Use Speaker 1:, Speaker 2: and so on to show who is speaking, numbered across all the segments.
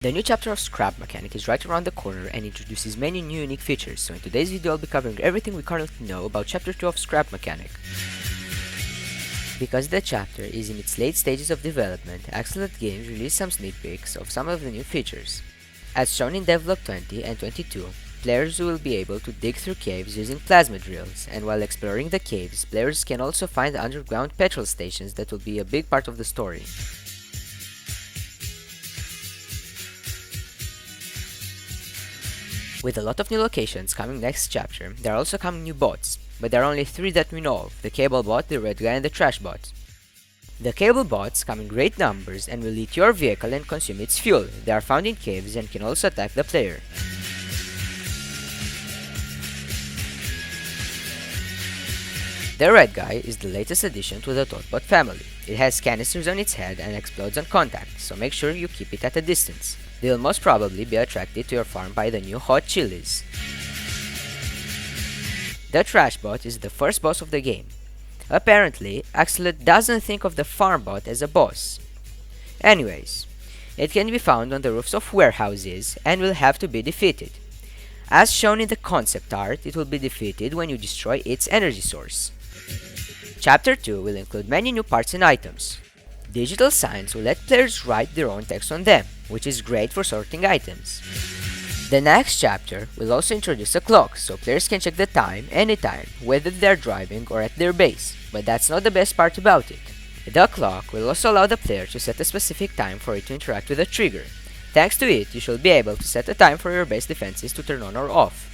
Speaker 1: The new chapter of Scrap Mechanic is right around the corner and introduces many new unique features, so in today's video I'll be covering everything we currently know about Chapter 2 of Scrap Mechanic. Because the chapter is in its late stages of development, Axolot Games released some sneak peeks of some of the new features. As shown in Devlog 20 and 22, players will be able to dig through caves using plasma drills, and while exploring the caves, players can also find underground petrol stations that will be a big part of the story. With a lot of new locations coming next chapter, there are also coming new bots, but there are only 3 that we know of: the Cable Bot, the Red Guy, and the Trashbot. The Cable Bots come in great numbers and will eat your vehicle and consume its fuel. They are found in caves and can also attack the player. The Red Guy is the latest addition to the Totbot family. It has canisters on its head and explodes on contact, so make sure you keep it at a distance. They'll most probably be attracted to your farm by the new hot chilies. The Trashbot is the first boss of the game. Apparently, Axolot doesn't think of the farm bot as a boss. Anyways, it can be found on the roofs of warehouses and will have to be defeated. As shown in the concept art, it will be defeated when you destroy its energy source. Chapter 2 will include many new parts and items. Digital signs will let players write their own text on them, which is great for sorting items. The next chapter will also introduce a clock, so players can check the time anytime, whether they're driving or at their base. But that's not the best part about it. The clock will also allow the player to set a specific time for it to interact with a trigger. Thanks to it, you should be able to set a time for your base defenses to turn on or off.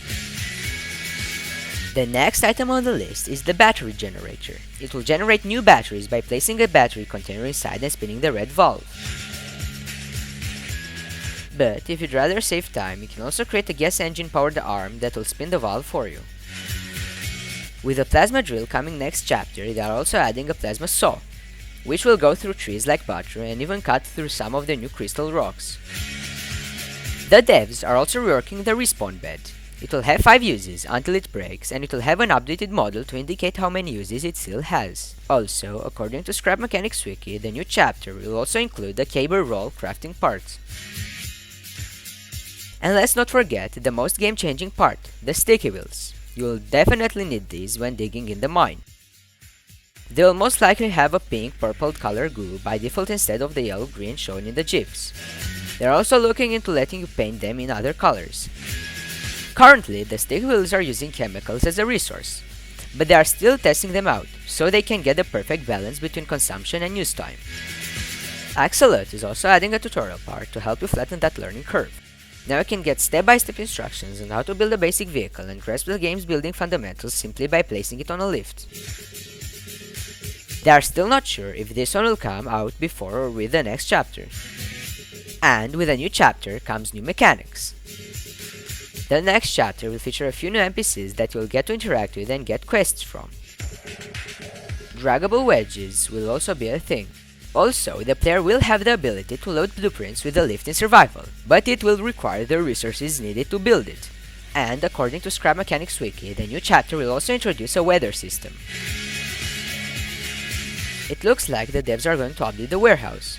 Speaker 1: The next item on the list is the battery generator. It will generate new batteries by placing a battery container inside and spinning the red valve. But if you'd rather save time, you can also create a gas engine powered arm that will spin the valve for you. With the plasma drill coming next chapter, they are also adding a plasma saw, which will go through trees like butter and even cut through some of the new crystal rocks. The devs are also reworking the respawn bed. It will have 5 uses until it breaks, and it will have an updated model to indicate how many uses it still has. Also, according to Scrap Mechanics Wiki, the new chapter will also include the cable roll crafting part. And let's not forget the most game-changing part, the sticky wheels. You will definitely need these when digging in the mine. They will most likely have a pink-purple color glue by default instead of the yellow-green shown in the GIFs. They are also looking into letting you paint them in other colors. Currently, the sticky wheels are using chemicals as a resource, but they are still testing them out, so they can get the perfect balance between consumption and use time. Axolot is also adding a tutorial part to help you flatten that learning curve. Now you can get step-by-step instructions on how to build a basic vehicle and grasp the game's building fundamentals simply by placing it on a lift. They are still not sure if this one will come out before or with the next chapter. And with a new chapter comes new mechanics. The next chapter will feature a few new NPCs that you'll get to interact with and get quests from. Draggable wedges will also be a thing. Also, the player will have the ability to load blueprints with the lift in survival, but it will require the resources needed to build it. And according to Scrap Mechanics Wiki, the new chapter will also introduce a weather system. It looks like the devs are going to update the warehouse.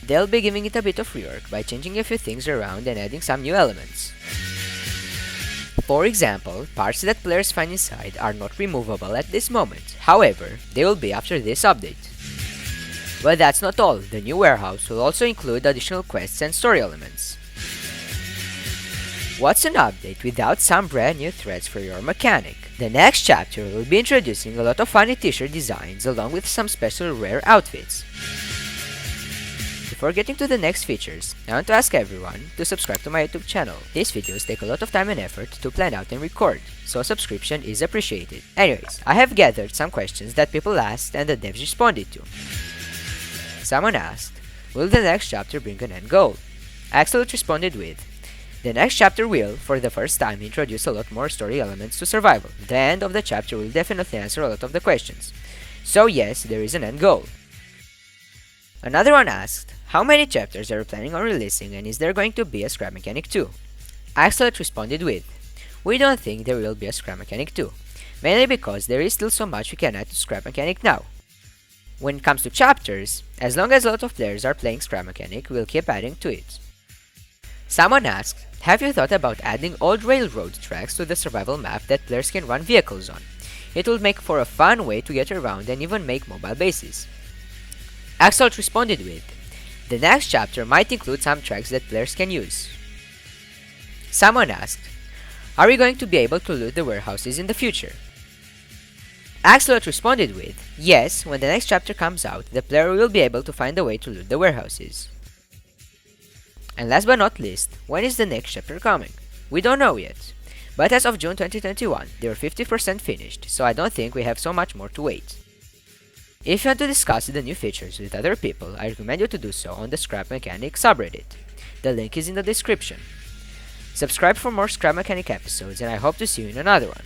Speaker 1: They'll be giving it a bit of rework by changing a few things around and adding some new elements. For example, parts that players find inside are not removable at this moment, however, they will be after this update. But that's not all, the new warehouse will also include additional quests and story elements. What's an update without some brand new threads for your mechanic? The next chapter will be introducing a lot of funny t-shirt designs along with some special rare outfits. Before getting to the next features, I want to ask everyone to subscribe to my YouTube channel. These videos take a lot of time and effort to plan out and record, so a subscription is appreciated. Anyways, I have gathered some questions that people asked and the devs responded to. Someone asked, will the next chapter bring an end goal? Axolot responded with, the next chapter will, for the first time, introduce a lot more story elements to survival. The end of the chapter will definitely answer a lot of the questions. So yes, there is an end goal. Another one asked, how many chapters are you planning on releasing and is there going to be a Scrap Mechanic 2? Axolot responded with, we don't think there will be a Scrap Mechanic 2, mainly because there is still so much we can add to Scrap Mechanic now. When it comes to chapters, as long as a lot of players are playing Scrap Mechanic, we'll keep adding to it. Someone asked, have you thought about adding old railroad tracks to the survival map that players can run vehicles on? It would make for a fun way to get around and even make mobile bases. Axel responded with, the next chapter might include some tracks that players can use. Someone asked, are we going to be able to loot the warehouses in the future? Axelot responded with, yes, when the next chapter comes out, the player will be able to find a way to loot the warehouses. And last but not least, when is the next chapter coming? We don't know yet. But as of June 2021, they were 50% finished, so I don't think we have so much more to wait. If you want to discuss the new features with other people, I recommend you to do so on the Scrap Mechanic subreddit. The link is in the description. Subscribe for more Scrap Mechanic episodes, and I hope to see you in another one.